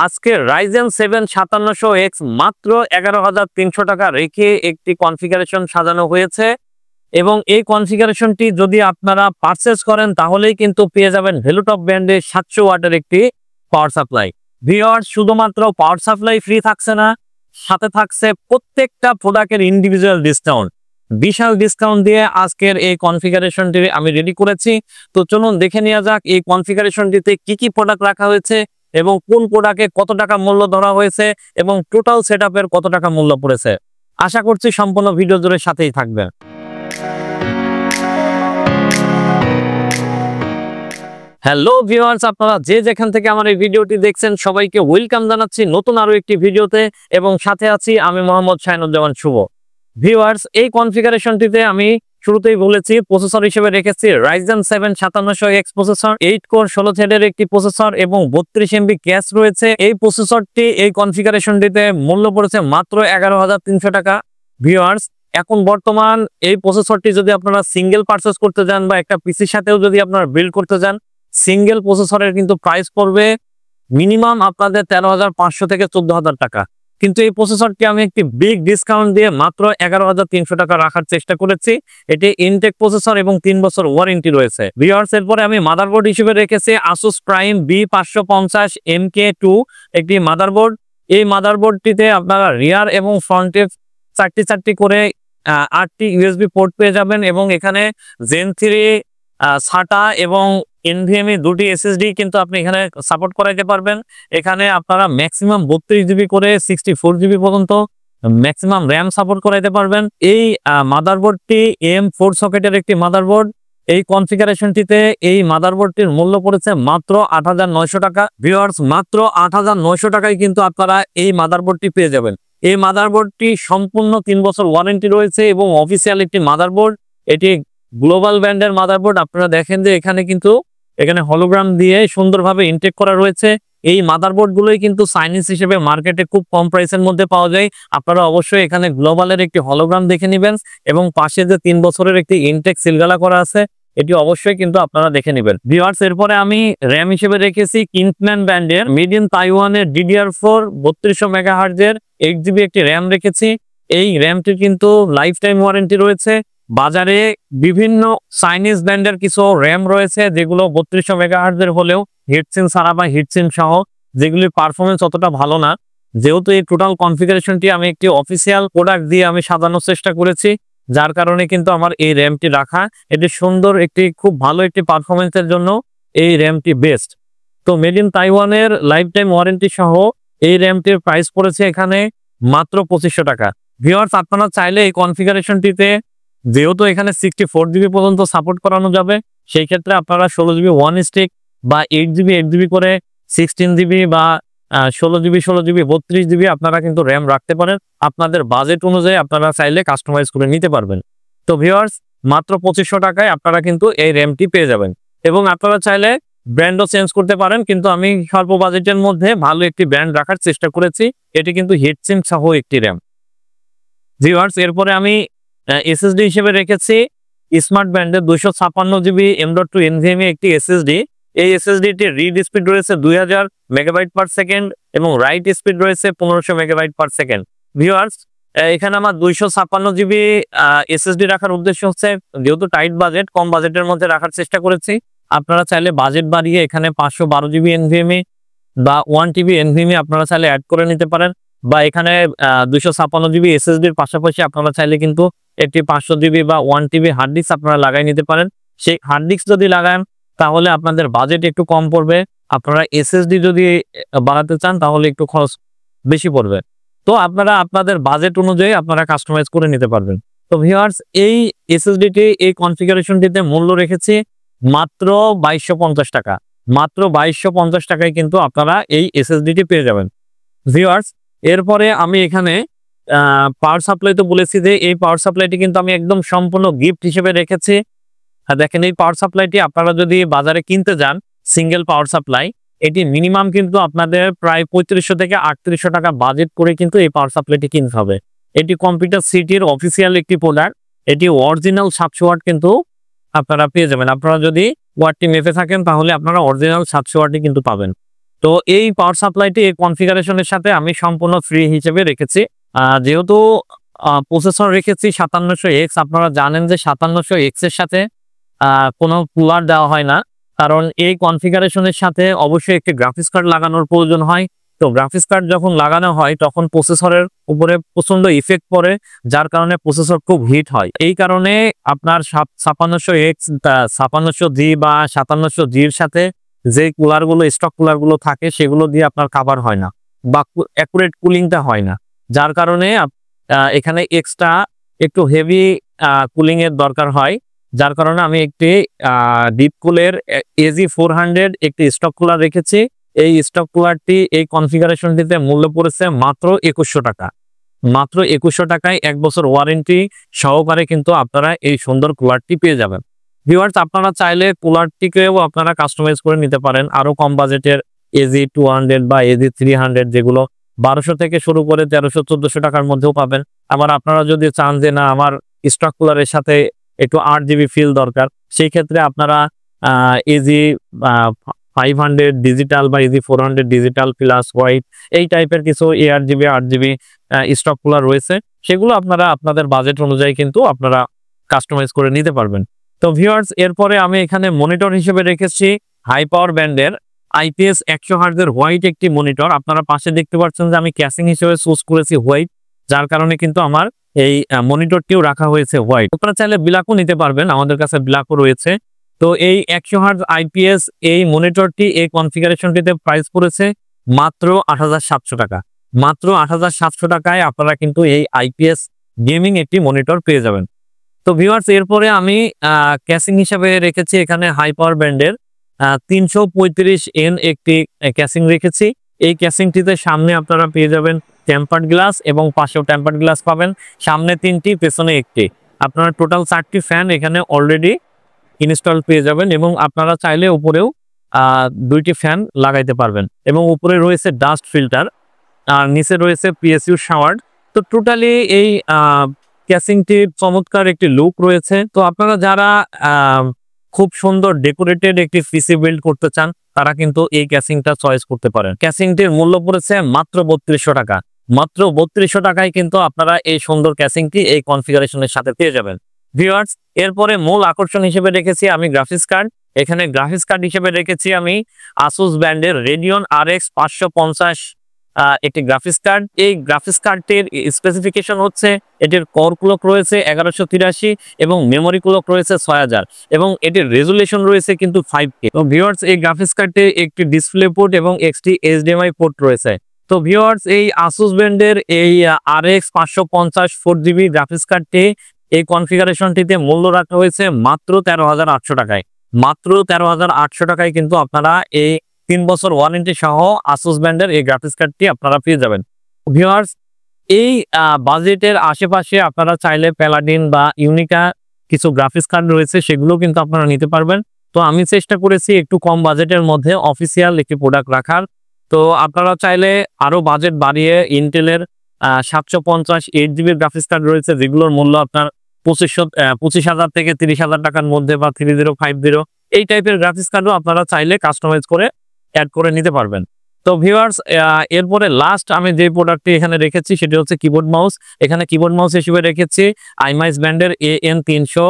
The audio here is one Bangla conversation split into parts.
আজকে রাইজেন 7 5700X মাত্র 11,300 টাকা রেখে একটি কনফিগারেশন সাজানো হয়েছে এবং এই কনফিগারেশনটি যদি আপনারা পারচেজ করেন তাহলেই কিন্তু পেয়ে যাবেন ভ্যালুটপ ব্র্যান্ডের 700 ওয়াটের একটি পাওয়ার সাপ্লাই। ভিউয়ার্স, শুধুমাত্র পাওয়ার সাপ্লাই ফ্রি থাকছে না, সাথে থাকছে প্রত্যেকটা প্রোডাক্টের ইন্ডিভিজুয়াল ডিসকাউন্ট। বিশাল ডিসকাউন্ট দিয়ে আজকের এই কনফিগারেশনটি আমি রেডি করেছি। তো চলুন দেখে নেওয়া যাক এই কনফিগারেশনটিতে কি কি প্রোডাক্ট রাখা হয়েছে এবং কোন প্রোডাক্টে কত টাকা মূল্য ধরা হয়েছে এবং টোটাল সেটআপের কত টাকা মূল্য পড়েছে। আশা করছি সম্পূর্ণ ভিডিও জুড়ে সাথেই থাকবে। হ্যালো ভিউয়ার্স, আপনারা যে যেখান থেকে আমার এই ভিডিওটি দেখছেন সবাইকে ওয়েলকাম জানাচ্ছি নতুন আরো একটি ভিডিওতে এবং সাথে আছি আমি মোহাম্মদ শাহিনুজ্জামান শুভ। ভিউয়ার্স, এই কনফিগারেশনটিতে আমি শুরুতেই বলেছি প্রসেসর হিসেবে রেখেছি রাইজেন 7 5700X প্রসেসর, 8 কোর 16 থ্রেডের একটি প্রসেসর এবং 32 MB ক্যাশ রয়েছে। এই প্রসেসরটি এই কনফিগারেশনটিতে মূল্য পড়েছে মাত্র 11,300 টাকা। ভিউয়ার্স, এখন বর্তমান এই প্রসেসরটি যদি আপনারা সিঙ্গেল পারচেজ করতে যান বা একটা পিসির সাথেও যদি আপনারা বিল্ড করতে যান, সিঙ্গেল প্রসেসরের কিন্তু প্রাইস পড়বে মিনিমাম আপনাদের 13,500 থেকে 14,000 টাকা। কিন্তু এই প্রসেসরটি আমি একটি বিগ ডিসকাউন্ট দিয়ে মাত্র 11,300 টাকা রাখার চেষ্টা করেছি। এটি ইনটেক প্রসেসর এবং 3 বছর ওয়ারেন্টি রয়েছে। ভিউয়ার্স, এরপরে আমি মাদারবোর্ড হিসেবে রেখেছি Asus Prime B550 MK2 একটি মাদারবোর্ড। এই মাদারবোর্ডটিতে আপনারা রিয়ার এবং ফ্রন্টে চারটি করে 8টি USB পোর্ট পেয়ে যাবেন এবং এখানে Gen 3 SATA এবং NVMe দুটি SSD কিন্তু আপনি এখানে সাপোর্ট করাইতে পারবেন। এখানে আপনারা ম্যাক্সিমাম 32 GB করে 64 GB পর্যন্ত ম্যাক্সিমাম র্যাম সাপোর্ট করাইতে পারবেন। এই মাদারবোর্ডটি AM4 সকেটের একটি মাদারবোর্ড। এই কনফিগারেশনটিতে এই মাদারবোর্ডটির মূল্য পড়েছে মাত্র 8,900 টাকা। ভিউয়ার্স, মাত্র 8,900 টাকায় কিন্তু আপনারা এই মাদারবোর্ডটি পেয়ে যাবেন। এই মাদারবোর্ডটি সম্পূর্ণ 3 বছর ওয়ারেন্টি রয়েছে এবং অফিসিয়াল একটি মাদারবোর্ড। এটি গ্লোবাল ব্র্যান্ডের মাদারবোর্ড। আপনারা দেখেন যে এখানে হলোগ্রাম দিয়ে সুন্দরভাবে ইনটেক করা রয়েছে। এই মাদারবোর্ড গুলোই কিন্তু চাইনিজ হিসেবে মার্কেটে খুব কম প্রাইসের মধ্যে পাওয়া যায়। আপনারা অবশ্যই এখানে গ্লোবালের একটি হলোগ্রাম দেখে নেবেন এবং পাশে যে 3 বছরের একটি ইনটেক সিলগালা করা আছে এটি অবশ্যই কিন্তু আপনারা দেখে নেবেন। ভিউয়ার্স, এরপরে আমি র্যাম হিসেবে রেখেছি কিংসম্যান ব্র্যান্ডের মেড ইন তাইওয়ানের DDR4 3200 MHz এর 8 GB একটি র্যাম রেখেছি। এই র্যামটির কিন্তু লাইফ টাইম ওয়ারেন্টি রয়েছে। বাজারে বিভিন্ন চাইনিজ ব্র্যান্ডের কিছু র্যাম রয়েছে যেগুলো 3200 MHz এর হলেও হিটসিন ছাড়া বা হিটসিন সহ, যেগুলির পারফরমেন্স অতটা ভালো না। যেহেতু এই টোটাল কনফিগারেশনটি আমি একটি অফিসিয়াল প্রোডাক্ট দিয়ে আমি সাজানোর চেষ্টা করেছি, যার কারণে কিন্তু আমার এই র্যামটি রাখা। এটি সুন্দর একটি খুব ভালো একটি পারফরমেন্সের জন্য এই র্যামটি বেস্ট। তো মেড ইন তাইওয়ানের লাইফ টাইম ওয়ারেন্টি সহ এই র্যামটির প্রাইস পড়েছে এখানে মাত্র 2500 টাকা। ভিউয়ার্স, আপনারা চাইলে এই কনফিগারেশনটিতে যেহেতু এখানে 64 GB পর্যন্ত সাপোর্ট করানো যাবে, সেই ক্ষেত্রে আপনারা 16 GB ওয়ান স্টিক বা 8 GB করে 16 GB বা 16 GB 32 GB আপনারা কিন্তু র্যাম রাখতে পারেন। আপনাদের বাজেট অনুযায়ী আপনারা চাইলে কাস্টমাইজ করে নিতে পারবেন। তো ভিউয়ার্স, মাত্র 2500 টাকায় আপনারা কিন্তু এই র্যামটি পেয়ে যাবেন এবং আপনারা চাইলে ব্র্যান্ডও চেঞ্জ করতে পারেন। কিন্তু আমি স্বল্প বাজেটের মধ্যে ভালো একটি ব্র্যান্ড রাখার চেষ্টা করেছি। এটি কিন্তু হিটসিঙ্ক সহ একটি র্যাম। ভিউয়ার্স, এরপরে আমি SSD হিসেবে রেখেছি স্মার্ট ব্র্যান্ডের 256 GB M.2 NVMe একটি SSD। এই SSD-টির রিড স্পিড রয়েছে 2000 MB/s এবং রাইট স্পিড রয়েছে 1500 MB/s। ভিউয়ার্স, এখানে আমার 256 GB SSD রাখার উদ্দেশ্য হচ্ছে যেহেতু টাইট বাজেট, কম বাজেটের মধ্যে রাখার চেষ্টা করেছি। আপনারা চাইলে বাজেট বাড়িয়ে এখানে 512 GB NVMe বা 1 TB NVMe আপনারা চাইলে অ্যাড করে নিতে পারেন, বা এখানে 256 GB SSD-র পাশাপাশি আপনারা চাইলে কিন্তু একটি 500 GB বা 1 TB হার্ড ডিস্ক আপনারা লাগাই নিতে পারেন। সেই হার্ড ডিস্ক যদি লাগান তাহলে আপনাদের বাজেট একটু কম পড়বে। আপনারা SSD যদি বাড়াতে চান তাহলে একটু খরচ বেশি পড়বে। তো আপনারা আপনাদের বাজেট অনুযায়ী আপনারা কাস্টমাইজ করে নিতে পারবেন। তো ভিউয়ার্স, এই SSD-টি এই কনফিগারেশনটিতে মূল্য রেখেছি মাত্র 2250 টাকা। মাত্র 2250 টাকায় কিন্তু আপনারা এই SSD-টি পেয়ে যাবেন। ভিউয়ার্স, এরপরে আমি এখানে পাওয়ার সাপ্লাই তো বলেছি যে এই পাওয়ার সাপ্লাইটি কিন্তু আমি একদম সম্পূর্ণ গিফট হিসেবে রেখেছি। দেখেন, এই পাওয়ার সাপ্লাইটি আপনারা যদি বাজারে কিনতে যান সিঙ্গেল পাওয়ার সাপ্লাই, এটি মিনিমাম কিন্তু আপনাদের প্রায় 3500 থেকে 3800 টাকা বাজেট করে কিন্তু এই পাওয়ার সাপ্লাইটি কিনতে হবে। এটি কম্পিউটার সিটির অফিসিয়াল একটি প্রোডাক্ট। এটি অরিজিনাল 700 ওয়াট কিন্তু আপনারা পেয়ে যাবেন। আপনারা যদি ওয়াটটি মেপে থাকেন তাহলে আপনারা অরিজিনাল 700 ওয়াটই কিন্তু পাবেন। তো এই পাওয়ার সাপ্লাইটি এই কনফিগারেশনের সাথে আমি সম্পূর্ণ ফ্রি হিসেবে রেখেছি। যেহেতু প্রসেসর রেখেছি 5700X, আপনারা জানেন যে 5700X এর সাথে কোনো কুলার দেওয়া হয় না, কারণ এই কনফিগারেশনের সাথে অবশ্যই একটি গ্রাফিক্স কার্ড লাগানোর প্রয়োজন হয়। তো গ্রাফিক্স কার্ড যখন লাগানো হয় তখন প্রসেসরের উপরে প্রচন্ড ইফেক্ট পড়ে, যার কারণে প্রসেসর খুব হিট হয়। এই কারণে আপনার 5600X 5600G বা 5700G এর সাথে যে কুলারগুলো স্টক কুলারগুলো থাকে সেগুলো দিয়ে আপনার কাভার হয় না বা অ্যাকুরেট কুলিংটা হয় না, যার কারণে এখানে এক্সট্রা একটু হেভি কুলিং এর দরকার হয়। যার কারণে আমি একটি ডিপ কুলের AG400 একটি স্টক কুলার রেখেছি। এই স্টক কুলারটি এই কনফিগারেশনটিতে মূল্য পড়েছে মাত্র 2100 টাকা। মাত্র 2100 টাকায় 1 বছর ওয়ারেন্টি সহকারে কিন্তু আপনারা এই সুন্দর কুলারটি পেয়ে যাবেন। ভিউয়ার্স, আপনারা চাইলে কুলারটিকেও আপনারা কাস্টমাইজ করে নিতে পারেন আরো কম বাজেটের AG200 বা AG300, যেগুলো 1200 থেকে শুরু করে 1300-1400 টাকার মধ্যেও পাবেন। আবার আপনারা যদি চান যে না আমার স্টক কুলারের সাথে একটু 8GB ফিল দরকার, সেই ক্ষেত্রে আপনারা AG500 ডিজিটাল বা AG400 ডিজিটাল প্লাস হোয়াইট এই টাইপের কিছু 8GB স্টক কুলার রয়েছে, সেগুলো আপনারা আপনাদের বাজেট অনুযায়ী কিন্তু আপনারা কাস্টমাইজ করে নিতে পারবেন। তো ভিউয়ার্স, এরপরে আমি এখানে মনিটর হিসেবে রেখেছি হাই পাওয়ার ব্যান্ডের IPS 100Hz এর হোয়াইট একটি মনিটর। আপনারা পাশে দেখতে পাচ্ছেন যে আমি ক্যাসিং হিসেবে চুজ করেছি হোয়াইট, যার কারণে কিন্তু আমার এই মনিটরটিও রাখা হয়েছে হোয়াইট। আপনারা চাইলে ব্ল্যাকও নিতে পারবেন, আমাদের কাছে ব্ল্যাকও রয়েছে। তো এই 100Hz IPS এই মনিটরটি এই কনফিগারেশনটিতে প্রাইস পড়েছে মাত্র 8700 টাকা। মাত্র 8700 টাকায় আপনারা কিন্তু এই IPS গেমিং একটি মনিটর পেয়ে যাবেন। তো ভিউয়ার্স, এরপরে আমি ক্যাসিং হিসাবে রেখেছি এখানে হাই পাওয়ার ব্যান্ডের 335N একটি ক্যাসিং রেখেছি। এই ক্যাসিংটিতে সামনে আপনারা পেয়ে যাবেন টেম্পার্ড গ্লাস এবং পাশেও টেম্পার্ড গ্লাস পাবেন, সামনে 3টি পেছনে একটি। আপনারা টোটাল 4টি ফ্যান এখানে অলরেডি ইনস্টল পেয়ে যাবেন এবং আপনারা চাইলে উপরেও 2টি ফ্যান লাগাইতে পারবেন এবং উপরে রয়েছে ডাস্ট ফিল্টার আর নিচে রয়েছে PSU শাওয়ার। তো টোটালি এই ক্যাসিংটির চমৎকার একটি লুক রয়েছে। তো আপনারা যারা খুব সুন্দর ডেকোরেটেড একটি পিসি বিল্ড করতে চান তারা কিন্তু এই ক্যাসিংটা চয়েস করতে পারেন। ক্যাসিংটির মূল্য পড়েছে মাত্র 3200 টাকা। মাত্র 3200 টাকায় কিন্তু আপনারা এই সুন্দর ক্যাসিংটি এই কনফিগারেশনের সাথে পেয়ে যাবেন। ভিউয়ার্স, এরপরে মূল আকর্ষণ হিসেবে রেখেছি আমি গ্রাফিক্স কার্ড। এখানে গ্রাফিক্স কার্ড হিসেবে রেখেছি আমি আসুস ব্র্যান্ডের Radeon RX 550 একটি গ্রাফিক্স কার্ড। এই গ্রাফিক্স কার্ডটির স্পেসিফিকেশন হচ্ছে এটির কোর ক্লক রয়েছে 1183 এবং মেমোরি ক্লক রয়েছে 6000 এবং এটির রেজুলেশন রয়েছে কিন্তু 5K। তো ভিউয়ার্স, এই গ্রাফিক্স কার্ডে একটি ডিসপ্লে পোর্ট এবং একটি HDMI পোর্ট রয়েছে। তো ভিউয়ার্স, এই আসুস ব্র্যান্ডের এই RX 550 4GB গ্রাফিক্স কার্ডটি এই কনফিগারেশনটিতে মূল্য রাখা হয়েছে মাত্র 13800 টাকায়। মাত্র 13800 টাকায় কিন্তু আপনারা এই 3 বছর ওয়ারেন্টি সহ আসুস ব্র্যান্ডের এই গ্রাফিক্স কার্ডটি আপনারা পেয়ে যাবেন। ভিউয়ার্স, এই বাজেটের আশেপাশে আপনারা চাইলে প্যালাডিন বা ইউনিকা কিছু গ্রাফিক্স কার্ড রয়েছে, সেগুলো কিন্তু আপনারা নিতে পারবেন। তো আমি চেষ্টা করেছি একটু কম বাজেটের মধ্যে অফিসিয়াল একটি প্রোডাক্ট রাখার। তো আপনারা চাইলে আরো বাজেট বাড়িয়ে ইন্টেলের 750 8GB গ্রাফিক্স কার্ড রয়েছে, যেগুলোর মূল্য আপনার 25,000 থেকে 30,000 টাকার মধ্যে বা 3050 এই টাইপের গ্রাফিক্স কার্ডও আপনারা চাইলে কাস্টমাইজ করে অ্যাড করে নিতে পারবেন। তো ভিউয়ার্স, এরপরে লাস্ট আমি যে প্রোডাক্টটি এখানে রেখেছি সেটি হচ্ছে কিবোর্ড মাউস। এখানে কিবোর্ড মাউস হিসেবে রেখেছি আইমাইস ব্র্যান্ডের AN300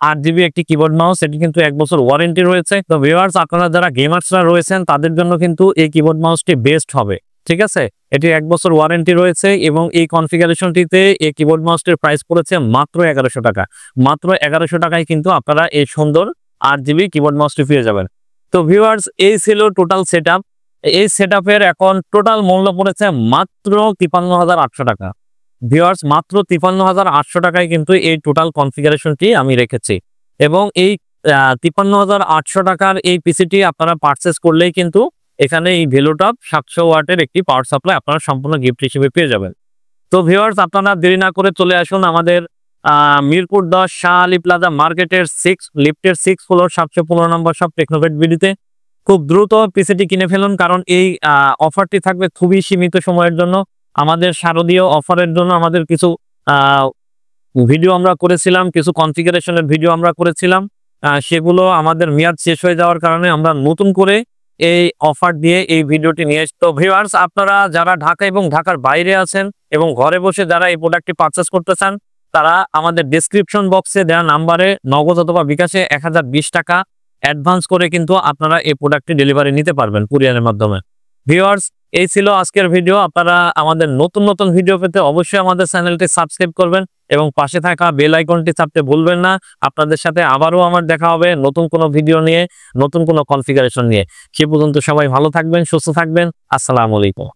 8GB একটি কিবোর্ড মাউস। এটি কিন্তু 1 বছর ওয়ারেন্টি রয়েছে। তো ভিউয়ার্স, আপনারা যারা গেমার্সরা রয়েছেন তাদের জন্য কিন্তু এই কিবোর্ড মাউসটি বেস্ট হবে। ঠিক আছে, এটি 1 বছর ওয়ারেন্টি রয়েছে এবং এই কনফিগারেশনটিতে এই কিবোর্ড মাউসটির প্রাইস পড়েছে মাত্র 1100 টাকা। মাত্র 1100 টাকায় কিন্তু আপনারা এই সুন্দর 8GB কিবোর্ড মাউসটি পেয়ে যাবেন। তো ভিউয়ার্স, এই ছিল টোটাল সেটআপ। এই সেটআপের এখন টোটাল মূল্য পড়েছে মাত্র 53,800 টাকা। ভিউয়ার্স, মাত্র 53,800 টাকায় কিন্তু এই টোটাল কনফিগারেশনটি আমি রেখেছি এবং এই 53,800 টাকার এই পিসিটি আপনারা পারচেস করলেই কিন্তু এখানে এই ভেলোটপ 700 ওয়াটের একটি পাওয়ার সাপ্লাই আপনারা সম্পূর্ণ গিফট হিসেবে পেয়ে যাবেন। তো ভিউয়ার্স, আপনারা দেরি না করে চলে আসুন আমাদের মিরপুর 10 শাহ আলী প্লাজা মার্কেটের লিফটের 6 ফ্লোর 715 নম্বর শপ টেকনোভেট বিডিতে। খুব দ্রুত পিসিটি কিনে ফেলুন, কারণ এই অফারটি থাকবে খুবই সীমিত সময়ের জন্য। আমাদের শারদীয় অফারের জন্য আমাদের কিছু ভিডিও আমরা করেছিলাম, কিছু কনফিগারেশনের ভিডিও আমরা করেছিলাম, সেগুলো আমাদের মেয়াদ শেষ হয়ে যাওয়ার কারণে আমরা নতুন করে এই অফার দিয়ে এই ভিডিওটি নিয়ে এসেছি। তো ভিউয়ার্স, আপনারা যারা ঢাকা এবং ঢাকার বাইরে আছেন এবং ঘরে বসে যারা এই প্রোডাক্টটি পারচেস করতে চান, তারা আমাদের ডেসক্রিপশন বক্সে দেওয়া নাম্বারে নগদ অথবা বিকাশে 1020 টাকা অ্যাডভান্স করে কিন্তু আপনারা এই প্রোডাক্টটি ডেলিভারি নিতে পারবেন কুরিয়ারের মাধ্যমে। ভিউয়ার্স, এই ছিল আজকের ভিডিও। আপনারা আমাদের নতুন নতুন ভিডিও পেতে অবশ্যই আমাদের চ্যানেলটি সাবস্ক্রাইব করবেন এবং পাশে থাকা বেল আইকনটি চাপতে ভুলবেন না। আপনাদের সাথে আবারও আমার দেখা হবে নতুন কোনো ভিডিও নিয়ে, নতুন কোনো কনফিগারেশন নিয়ে। সে পর্যন্ত সবাই ভালো থাকবেন, সুস্থ থাকবেন। আসসালামু আলাইকুম।